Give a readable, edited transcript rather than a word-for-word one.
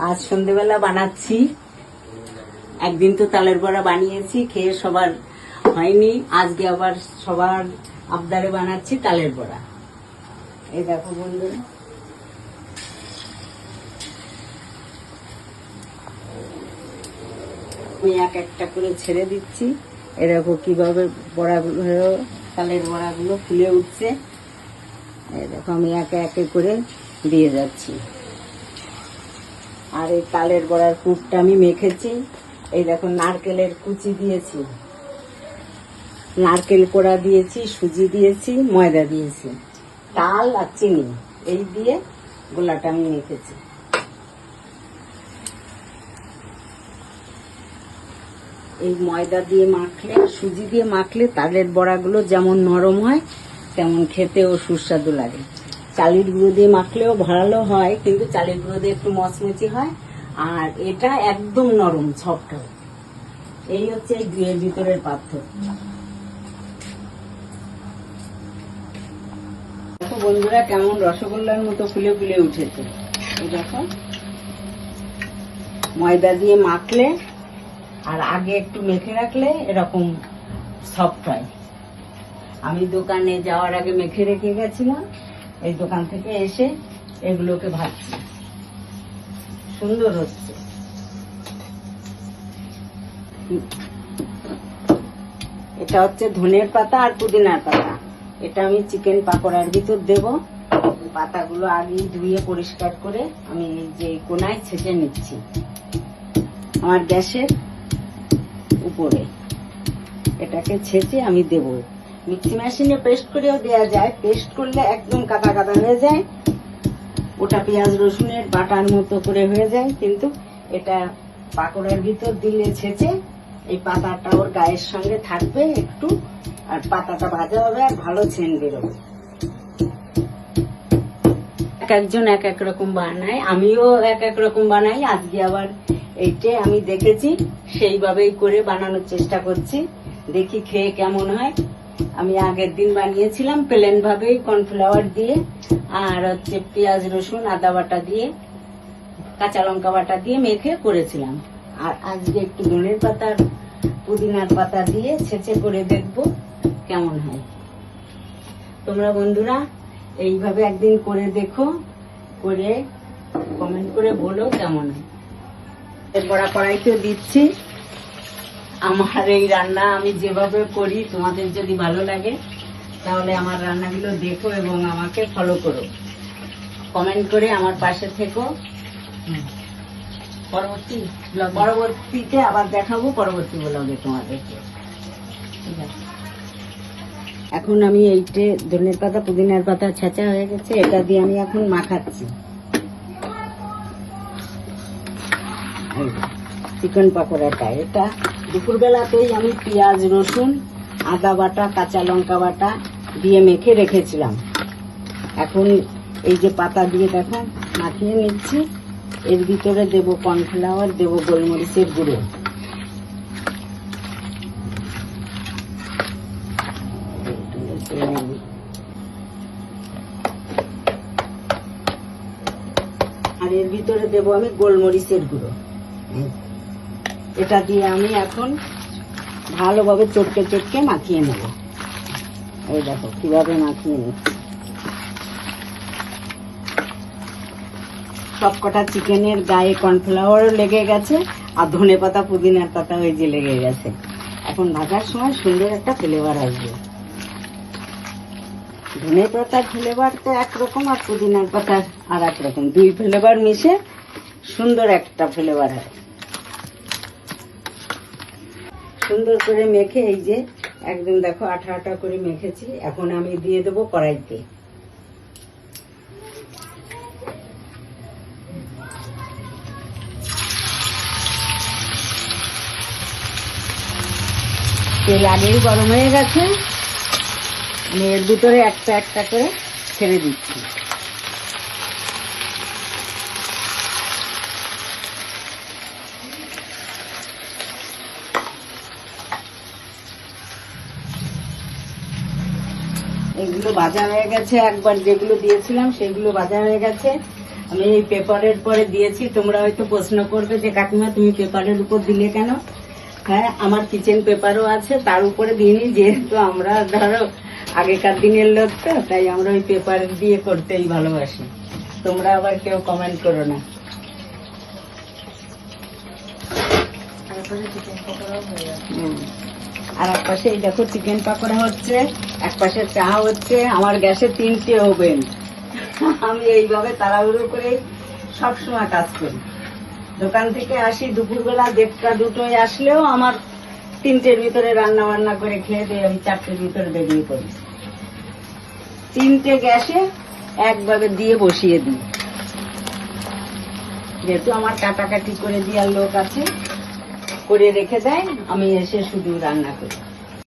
আজ সন্ধ্যেবেলা বানাচ্ছি। একদিন তো তালের বড়া বানিয়েছি, খেয়ে সবার হয়নি। আজকে আবার সবার আবদারে বানাচ্ছি তালের বড়া। এই দেখো বন্ধুরা, আমি এক একটা করে ছেড়ে দিচ্ছি। এরকম কিভাবে বড়াগুলো, তালের বড়াগুলো ফুলে উঠছে। এই দেখো, আমি একে একে করে দিয়ে যাচ্ছি। আর এই তালের বড়ার পুরটা আমি মেখেছি। এই দেখো, নারকেলের কুচি দিয়েছি, নারকেল কোড়া দিয়েছি, সুজি দিয়েছি, ময়দা দিয়েছি, তাল আর চিনি, এই দিয়ে গোলাটা আমি মেখেছি। এই ময়দা দিয়ে মাখলে, সুজি দিয়ে মাখলে তালের বড়াগুলো যেমন নরম হয় তেমন খেতেও সুস্বাদু লাগে। চালের গুঁড়ো দিয়ে মাখলেও ভালো হয়, কিন্তু চালের গুঁড়ো দিয়ে একটু মচমচি হয়, আর এটা একদম নরম সফট হয়। এই হচ্ছে এই দুয়ের ভিতরের পার্থক্য। দেখো বন্ধুরা, কেমন রসগোল্লার মতো ফুলে ফুলে উঠেছে। এই দেখো, ময়দা দিয়ে মাখলে আর আগে একটু মেখে রাখলে এরকম সফট হয়। আমি দোকানে যাওয়ার আগে মেখে রেখে গেছিলাম, এই দোকান থেকে এসে এগুলোকে ভাজছি। সুন্দর হচ্ছে। এটা হচ্ছে ধনের পাতা আর পুদিনার পাতা। এটা আমি চিকেন পাকোড়ার ভিতর দেব। পাতাগুলো আগে ধুয়ে পরিষ্কার করে আমি এই যে কোনায় ছেঁচে নিচ্ছি আমার গ্যাসের উপরে। এটাকে ছেঁচে আমি দেব। মিক্সি মেশিনে পেস্ট করেও দেওয়া যায়, পেস্ট করলে একদম কাদা কাদা হয়ে যায়, ওটা পেঁয়াজ রসুনের বাটার মতো করে হয়ে যায়। কিন্তু এটা পাকোড়ার ভিতর দিলে ছেঁচে, এই পাতাটা ওর গায়ের সঙ্গে থাকবে একটু, আর পাতাটা ভাজা হবে আর ভালো ছেন বেরোবে। এক একজন এক এক রকম বানায়, আমিও এক এক রকম বানাই। আজকে আবার এইটা আমি দেখেছি, সেইভাবেই করে বানানোর চেষ্টা করছি। দেখি খেয়ে কেমন হয়। আমি আগের দিন বানিয়েছিলাম প্লেন ভাবেই, কর্নফ্লাওয়ার দিয়ে আর হচ্ছে পেঁয়াজ রসুন আদা বাটা দিয়ে, কাঁচা লঙ্কা বাটা দিয়ে মেখে করেছিলাম। আর আজকে একটু ধনের পাতা পুদিনার পাতা দিয়ে ছেঁচে করে দেখব কেমন হয়। তোমরা বন্ধুরা এইভাবে একদিন করে দেখো, করে কমেন্ট করে বলো কেমন হয়। বড়া কড়াইতে দিচ্ছি। আমার এই রান্না আমি যেভাবে করি, তোমাদের যদি ভালো লাগে তাহলে আমার রান্নাগুলো দেখো এবং আমাকে ফলো করো, কমেন্ট করে আমার পাশে থেকো। পরবর্তীতে আবার দেখাবো, পরবর্তী ব্লগে তোমাদেরকে। ঠিক আছে, এখন আমি এইটে ধনের পাতা পুদিনার পাতা ছেঁচা হয়ে গেছে, এটা দিয়ে আমি এখন মাখাচ্ছি চিকেন পাকোড়াটা। এটা দুপুরবেলাতেই আমি পেঁয়াজ রসুন আদা বাটা কাঁচা লঙ্কা বাটা দিয়ে মেখে রেখেছিলাম। এখন এই যে পাতা দিয়ে দেখো মাখিয়ে নিচ্ছি। এর ভিতরে দেব কর্নফ্লাওয়ার, দেব গোলমরিচের গুঁড়ো, আর এর ভিতরে দেব আমি গোলমরিচের গুঁড়ো। এটা দিয়ে আমি এখন ভালোভাবে চটকে চটকে মাখিয়ে নেব। এই দেখো কিভাবে মাখিয়ে নিচ্ছি। সবকটা চিকেনের গায়ে কর্নফ্লাওয়ারও লেগে গেছে, আর ধনে পাতা পুদিনার পাতা ওই যে লেগে গেছে। এখন ভাজার সময় সুন্দর একটা ফ্লেভার আসবে। ধনে পাতার ফ্লেভারটা একরকম আর পুদিনার পাতার আর একরকম, দুই ফ্লেভার মিশে সুন্দর একটা ফ্লেভার হয়। সুন্দর করে মেখে এই যে একদম দেখো আঠা আঠা করে মেখেছি। এখন আমি দিয়ে দেবো কড়াইতে। তেল আগেই গরম হয়ে গেছে, আমি এর ভিতরে একটা একটা করে ছেড়ে দিচ্ছি। এগুলো ভাজা হয়ে গেছে, একবার যেগুলো দিয়েছিলাম সেগুলো ভাজা হয়ে গেছে। আমি এই পেপারের পরে দিয়েছি। তোমরা হয়তো প্রশ্ন করবে যে কাকিমা তুমি পেপারের উপর দিলে কেন? হ্যাঁ, আমার কিচেন পেপারও আছে, তার উপরে দিইনি, যেহেতু আমরা ধরো আগেকার দিনের লোক, তো তাই আমরা ওই পেপার দিয়ে করতেই ভালোবাসি। তোমরা আবার কেউ কমেন্ট করো না। আর এক পাশে এই দেখো চিকেন পাকোড়া হচ্ছে, এক পাশে চা হচ্ছে। আমার গ্যাসে 3টে ওভেন। আমি এইভাবে তাড়াহুড়ো করে সবসময় কাজ করি। দোকান থেকে আসি দুপুরবেলা 1:30 2টোয় আসলেও আমার 3টের ভিতরে রান্না বান্না করে খেয়ে দিয়ে আমি 4টের ভিতরে বেরিয়ে পড়ি। 3টে গ্যাসে একভাবে দিয়ে বসিয়ে দিই, যেহেতু আমার কাটাকাটি করে দেওয়ার লোক আছে, করে রেখে দেয়, আমি এসে শুধু রান্না করি।